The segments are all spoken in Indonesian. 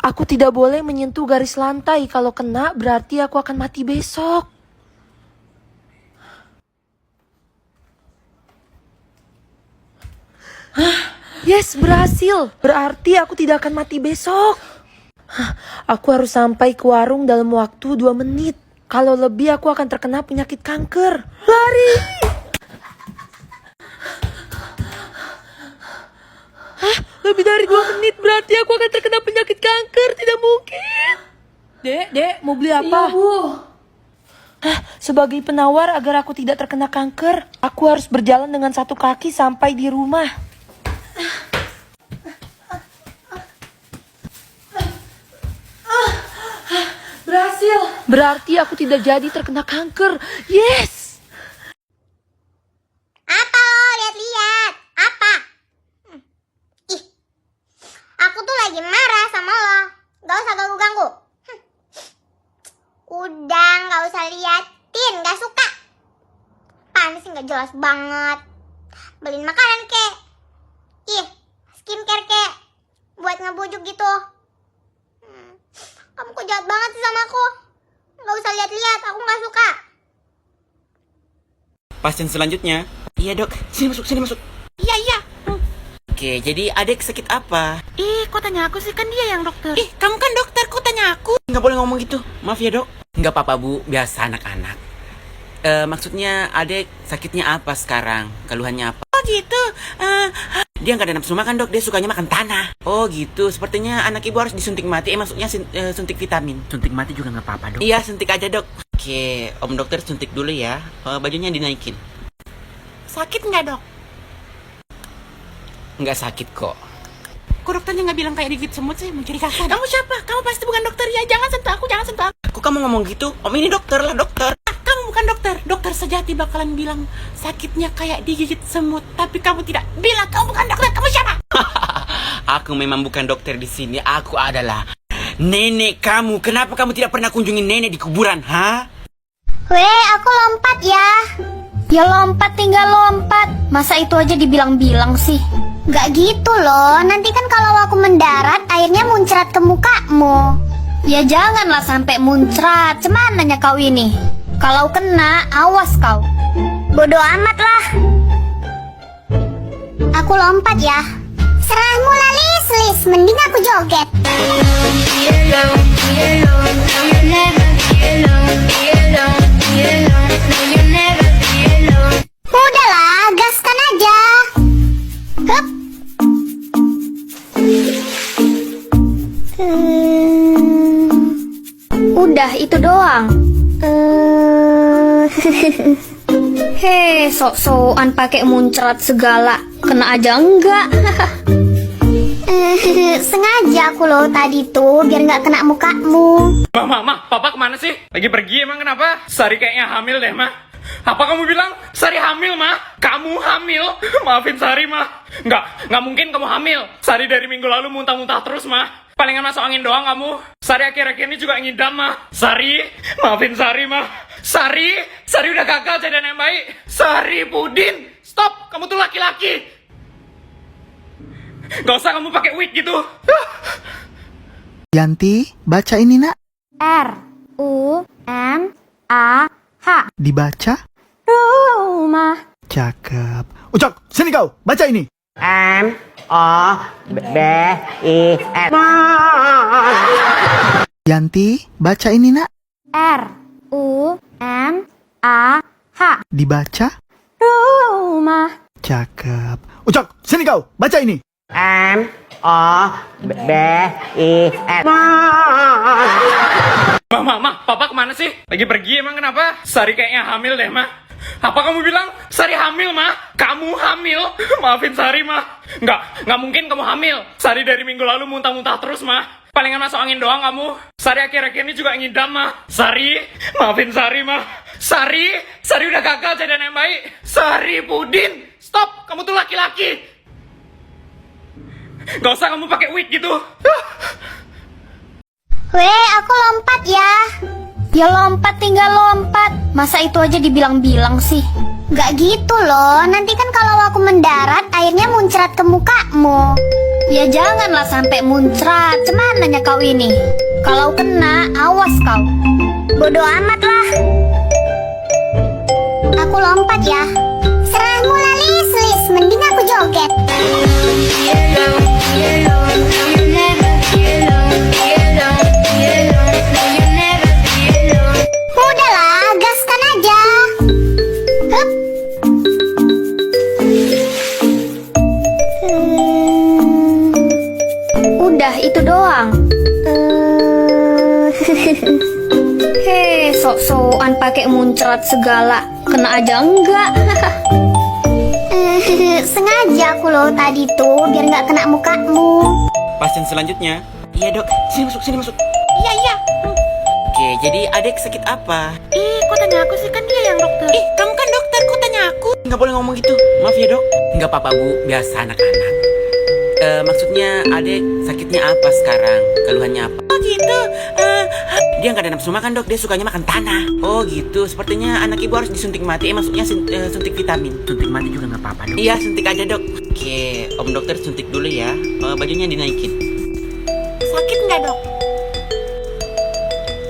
Aku tidak boleh menyentuh garis lantai. Kalau kena berarti aku akan mati besok. Yes, berhasil. Berarti aku tidak akan mati besok. Aku harus sampai ke warung dalam waktu 2 menit. Kalau lebih aku akan terkena penyakit kanker. Lari! Lebih dari 2 menit berarti aku akan terkena penyakit kanker. Tidak mungkin. Dek, mau beli apa? Iya, Bu. Sebagai penawar agar aku tidak terkena kanker, aku harus berjalan dengan 1 kaki sampai di rumah. Berhasil. Berarti aku tidak jadi terkena kanker. Yes. Apa lo? Lihat-lihat. Apa? Ih, aku tuh lagi marah sama lo. Gak usah ganggu-ganggu. Udah, gak usah liatin. Gak suka. Apaan sih, gak jelas banget. Beliin makanan kek. Ih, skincare kek. Buat ngebujuk gitu. Kamu kok jahat banget sih sama aku. Gak usah lihat-lihat, aku gak suka. Pasien selanjutnya. Iya dok, sini masuk. Iya. Oke, jadi adek sakit apa? Kok tanya aku sih, kan dia yang dokter. Kamu kan dokter, kok tanya aku? Nggak boleh ngomong gitu, maaf ya dok. Nggak apa-apa bu, biasa anak-anak. Maksudnya adek sakitnya apa sekarang? Keluhannya apa? Oh gitu. Dia nggak ada nafsu makan dok, dia sukanya makan tanah. Oh gitu, sepertinya anak ibu harus disuntik mati. Maksudnya suntik vitamin. Suntik mati juga nggak apa-apa dok. Iya, suntik aja dok. Oke, om dokter suntik dulu ya. Bajunya dinaikin. Sakit nggak dok? Nggak sakit kok. Kok dokternya nggak bilang kayak digigit semut sih, mencurigakan. Kamu siapa? Kamu pasti bukan dokter ya. Jangan sentuh aku. Kok kamu ngomong gitu? Om ini dokter lah, dokter. Kamu bukan dokter. Dokter sejati bakalan bilang sakitnya kayak digigit semut. Tapi kamu tidak bilang kamu bukan dokter. Kamu siapa? Aku memang bukan dokter di sini. Aku adalah nenek kamu. Kenapa kamu tidak pernah kunjungi nenek di kuburan, ha? Weh, aku lompat ya. Ya lompat, tinggal lompat. Masa itu aja dibilang-bilang sih? Gak gitu loh. Nanti kan kalau aku mendarat, airnya muncrat ke mukamu. Ya janganlah sampai muncrat. Cemananya kau ini? Kalau kena, awas kau. Bodoh amat lah. Aku lompat ya. Serahmu lah lis, mending aku joget. Udahlah, gaskan aja. Hup. Udah, itu doang. Hei, sok-sokan pakai muncrat segala. Kena aja enggak? Sengaja aku loh tadi tuh, biar nggak kena mukamu. Mah, papa kemana sih? Lagi pergi emang kenapa? Sari kayaknya hamil deh, mah. Apa kamu bilang? Sari hamil, mah? Kamu hamil? Maafin Sari, mah. Nggak mungkin kamu hamil. Sari dari minggu lalu muntah-muntah terus, mah. Palingan masuk angin doang kamu. Sari akhir-akhir ini juga ngidam, mah. Sari, maafin Sari, mah. Sari udah gagal jadi anak yang baik. Sari Pudin, stop. Kamu tuh laki-laki. Gak usah kamu pakai wig gitu. Yanti, baca ini nak. R-U-M-A-H. Dibaca? Rumah. Cakep. Ucok, sini kau, baca ini. M-O-B-I-N. Yanti, baca ini nak. R-U-M-A-H. Dibaca? Rumah. Cakep. Ucok, sini kau, baca ini. M-O-B-I-N. Mah, papa kemana sih? Lagi pergi emang kenapa? Sari kayaknya hamil deh, mah. Apa kamu bilang? Sari hamil, mah? Kamu hamil? Maafin Sari, mah. Nggak mungkin kamu hamil. Sari dari minggu lalu muntah-muntah terus, mah. Palingan masuk angin doang kamu. Sari akhir-akhir ini juga ngidam, mah. Sari, maafin Sari, mah. Sari udah gagal jadi anak yang baik. Sari Pudin, stop. Kamu tuh laki-laki. Gak usah kamu pakai wig gitu. Weh, aku lompat ya. Ya lompat, tinggal lompat. Masa itu aja dibilang-bilang sih? Gak gitu loh. Nanti kan kalau aku mendarat, airnya muncrat ke mukamu. Ya janganlah sampai muncrat. Cemananya kau ini? Kalau kena, awas kau. Bodoh amat lah. Aku lompat ya. Serahmu lah lis, mending aku joget. Udahlah, gaskan aja. Hup. Udah, itu doang. Hei, sok-sokan pakai muncrat segala. Kena aja enggak? Sengaja aku loh tadi tuh, biar nggak kena mukamu. Pasien selanjutnya. Iya dok, sini masuk. Iya, iya. Oke, jadi adek sakit apa? Kok tanya aku sih, kan dia yang dokter. Kamu kan dokter, kok tanya aku? Nggak boleh ngomong gitu, maaf ya dok. Nggak apa-apa bu, biasa anak-anak. Maksudnya adek sakitnya apa sekarang? Keluhannya apa? Oh gitu. Dia nggak ada nafsu makan dok, dia sukanya makan tanah. Oh gitu, sepertinya anak ibu harus disuntik mati, maksudnya suntik vitamin. Suntik mati juga nggak apa-apa dok. Iya, suntik aja dok. Oke, om dokter suntik dulu ya. Bajunya dinaikin. Sakit nggak dok?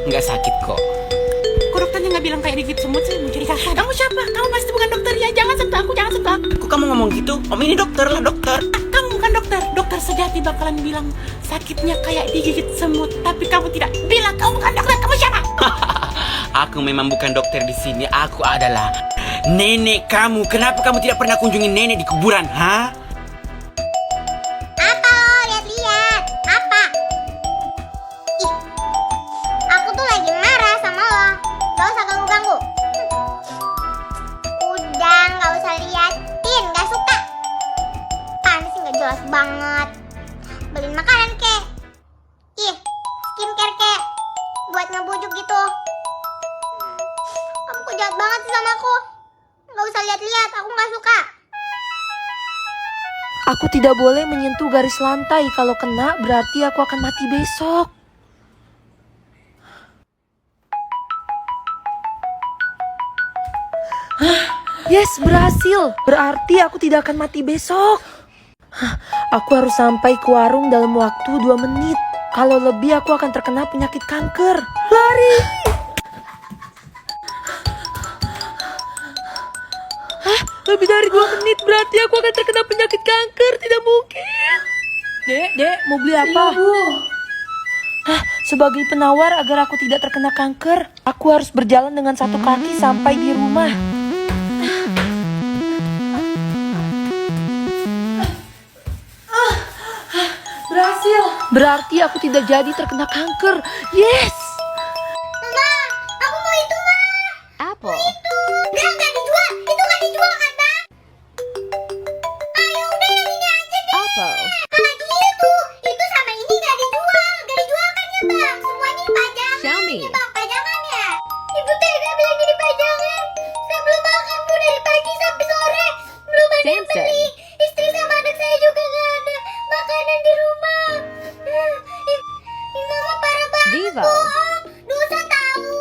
Nggak sakit kok. Kok dokternya nggak bilang kayak digigit semut sih? Mencurigakan. Kamu siapa? Kamu pasti bukan dokter ya? Jangan sentuh aku, jangan sentuh aku. Kok kamu ngomong gitu? Om ini dokter lah, dokter. Kamu bukan dokter. Dokter sejati bakalan bilang sakitnya kayak digigit semut. Tapi kamu tidak bilang kamu bukan dokter. Kamu siapa? Aku memang bukan dokter di sini. Aku adalah nenek kamu. Kenapa kamu tidak pernah kunjungi nenek di kuburan, ha? Apa lo? Lihat-lihat. Apa? Ih, aku tuh lagi marah sama lo. Gak usah ganggu-ganggu. Udah, gak usah liatin. Gak suka. Apaan sih, gak jelas banget. Beliin makanan kek. Ih, skincare kek. Buat ngebujuk gitu. Kamu kok jahat banget sih sama aku. Gak usah lihat-lihat, aku gak suka. Aku tidak boleh menyentuh garis lantai. Kalau kena berarti aku akan mati besok. Yes, berhasil. Berarti aku tidak akan mati besok. Aku harus sampai ke warung dalam waktu 2 menit. Kalau lebih aku akan terkena penyakit kanker. Lari! Lebih dari 2 menit berarti aku akan terkena penyakit kanker. Tidak mungkin. Dek, mau beli apa? Sebagai penawar agar aku tidak terkena kanker, aku harus berjalan dengan 1 kaki sampai di rumah. Berhasil. Berarti aku tidak jadi terkena kanker. Yes. Ma, aku mau itu, Ma. Apple. Itu. Bilang gak dijual. Itu gak dijual kan, Ma? Ayo udah yang ini aja deh. Apple. Lagi itu sama ini gak dijual. Gak dijual kan ya, Bang? Semuanya pajangan. Xiaomi. Ya, Bang, pajangan ya. Ibu tega bilang ini pajangan. Saya belum makan Bu dari pagi sampai sore. Belum ada yang Samson. beli. Istri sama anak saya juga gak ada makanan di rumah. Ini mama parah banget. Vivo. Bohong. Dosa tahu.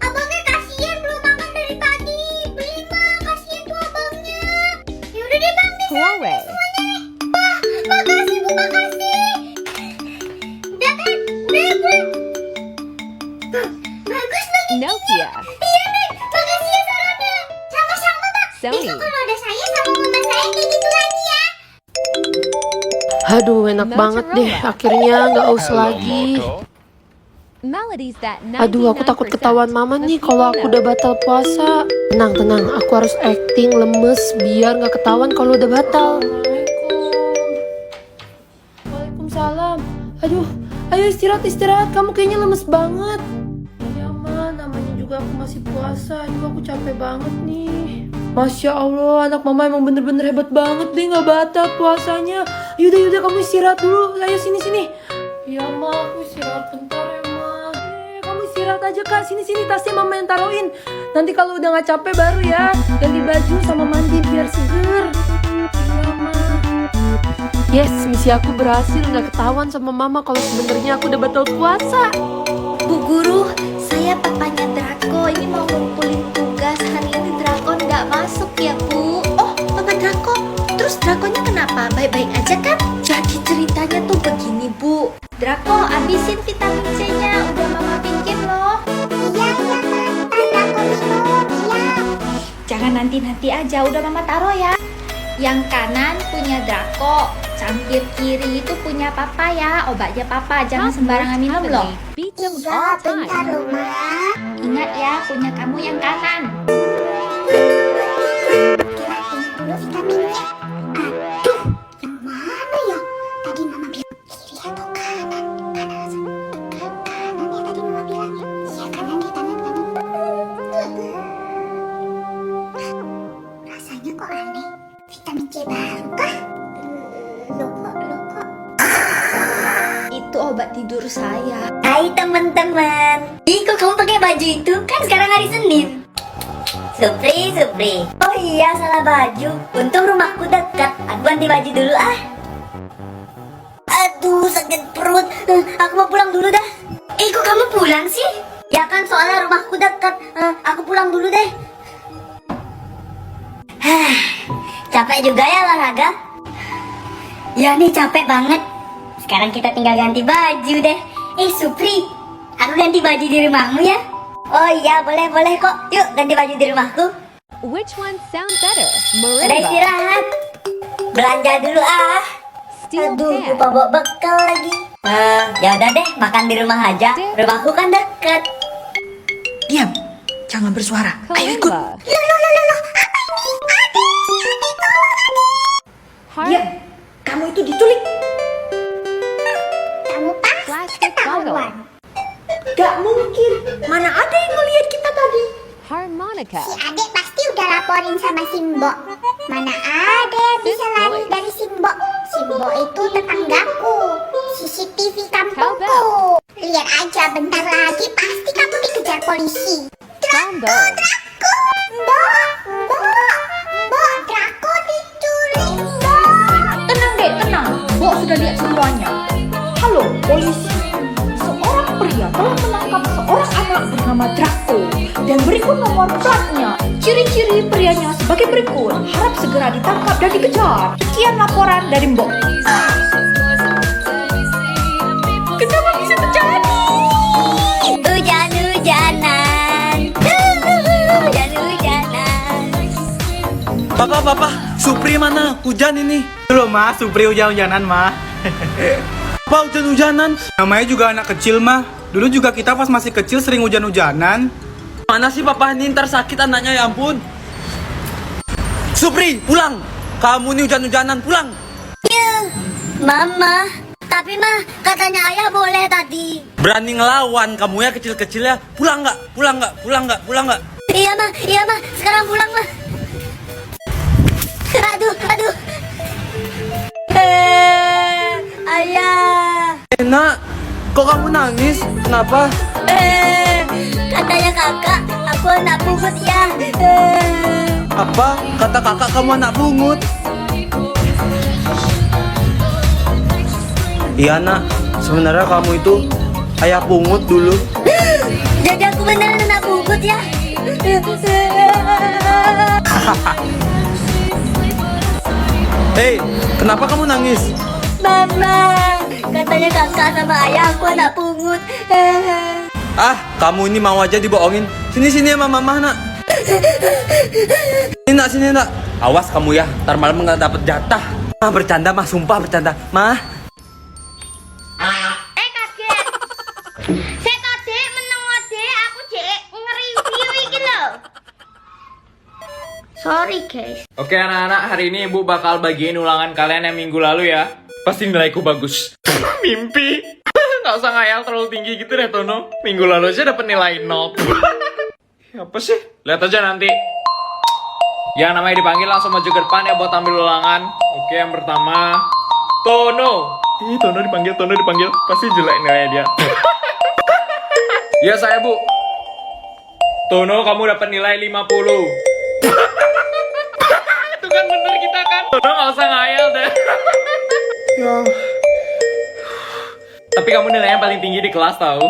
Abangnya kasihan belum makan dari pagi. Beli mah, kasihan tuh abangnya. Yaudah deh Bang, deh. Huawei. Makasih Bu, makasih. Udah kan? Udah ya pulang. Bagus lagi. Nokia. Iya deh, makasih ya sarannya. Sama-sama Bang. Sony. Besok kalau ada saya sama mama saya kayak gitu lagi ya. Aduh, enak banget deh. Akhirnya nggak aus lagi. Aduh, aku takut ketahuan mama nih kalau aku udah batal puasa. Tenang, aku harus acting lemes biar nggak ketahuan kalau udah batal. Waalaikumsalam. Aduh, ayo istirahat. Kamu kayaknya lemes banget. Iya ma, namanya juga aku masih puasa. Aduh, aku capek banget nih. Masya Allah, anak mama emang bener-bener hebat banget deh, nggak batal puasanya. Yaudah, kamu istirahat dulu. Ayo sini. Iya ma, aku istirahat bentar ya ma. Kamu istirahat aja kak, sini tasnya mama yang taruhin. Nanti kalau udah nggak capek baru ya ganti baju sama mandi biar seger. Iya ma. Yes, misi aku berhasil, nggak ketahuan sama mama kalau sebenarnya aku udah batal puasa. Bu Guru, saya papanya Draco. Ini mau ngumpulin tugas. Hari ini Draco nggak masuk ya Bu. Oh, Papa Draco, Terus Drakonya kenapa? Baik-baik aja kan? Jadi ceritanya tuh begini, Bu. Drako, abisin vitamin C-nya. Udah Mama bikin loh. Iya, ntar aku minum, iya. Jangan nanti-nanti aja, udah Mama taruh ya. Yang kanan punya Drako, cangkir kiri itu punya Papa ya. Obatnya Papa, jangan sembarangan minum loh. Iya, bentar loh, Ma. Ingat ya, punya kamu yang kanan. Kirain dulu vitaminnya. Aduh, yang mana ya? Tadi Mama bilang kiri atau kanan? Kanan ya tadi Mama bilangnya. Iya, kanan deh, kanan. Rasanya kok aneh. Vitamin C baru kah? Loh kok? Itu obat tidur saya. Hai teman-teman. Ih, kok kamu pakai baju itu? Kan sekarang hari Senin. Supri. Oh iya, salah baju. Untung rumahku dekat. Aku ganti baju dulu ah. Aduh, sakit perut. Aku mau pulang dulu dah. Kok kamu pulang sih? Ya kan soalnya rumahku dekat. Aku pulang dulu deh. Capek juga ya olahraga. Ya nih capek banget. Sekarang kita tinggal ganti baju deh. Supri, aku ganti baju di rumahmu ya? Oh iya, boleh kok. Yuk ganti baju di rumahku. Which one sound better? Udah Marimba, istirahat. Belanja dulu ah. steel Aduh, pan, lupa bawa bekal lagi. Ya udah deh, makan di rumah aja. Rumahku kan deket. Diam, jangan bersuara. Ayo ikut. kalimba, Diam, kamu itu diculik. Kamu pasti plastic bottle, ketahuan. Gak mungkin. Mana ada yang ngelihat kita tadi? harmonica, Si adek pasti udah laporin sama Simbo. Mana ada yang bisa lari dari Simbo. Simbo itu tetanggaku. CCTV kampungku. Lihat aja bentar lagi pasti kamu dikejar polisi. combo, Mbok, Draco diculik, Mbok. Tenang dek, tenang. Mbok sudah lihat semuanya. Halo, polisi. Seorang pria telah menangkap seorang anak bernama Draco dan berikut nomor platnya. Ciri-ciri prianya sebagai berikut. Harap segera ditangkap dan dikejar. Sekian laporan dari Mbok. Kenapa bisa terjadi? Hujan-hujanan. Hujan-hujanan. Papa, Supri mana? Hujan ini. Loh mah, Supri hujan-hujanan mah. Apa hujan-hujanan? Namanya juga anak kecil mah. Dulu juga kita pas masih kecil sering hujan-hujanan. Mana sih papa ini ntar sakit anaknya ya ampun. Supri, pulang. Kamu nih hujan-hujanan, pulang. Mama, tapi mah katanya ayah boleh tadi. Berani ngelawan kamu ya kecil-kecil ya. Pulang nggak? Pulang nggak? Iya mah, sekarang pulang mah. Aduh. Ayah. Nak, kok kamu nangis? Kenapa? Katanya kakak, aku anak pungut ya. Apa? Kata kakak kamu anak pungut. Iya nak, sebenarnya kamu itu ayah pungut dulu. Jadi aku beneran anak pungut ya. Hei, kenapa kamu nangis? Mama, katanya kakak sama ayah aku anak pungut. Ah, kamu ini mau aja dibohongin. Sini sama mama nak. Sini nak. Awas kamu ya, ntar malam nggak dapet jatah. Bercanda mah, sumpah bercanda. Mah. Kaget. Seto dek meneng dek aku dek nge-review iki lho. Sorry guys. Oke anak-anak, hari ini ibu bakal bagiin ulangan kalian yang minggu lalu ya. Pasti nilaiku bagus. Mimpi. Gak usah ngayal terlalu tinggi gitu deh Tono. Minggu lalu aja dapet nilai 0. Apa sih? Lihat aja nanti. Yang namanya dipanggil langsung maju ke depan ya buat ambil ulangan. Oke, yang pertama Tono. Tono dipanggil. Pasti jelek nilainya dia. Ya saya bu. Tono, kamu dapat nilai 50. Itu kan bener kita kan. Tono gak usah ngayal deh. Tapi kamu nilainya paling tinggi di kelas tahu.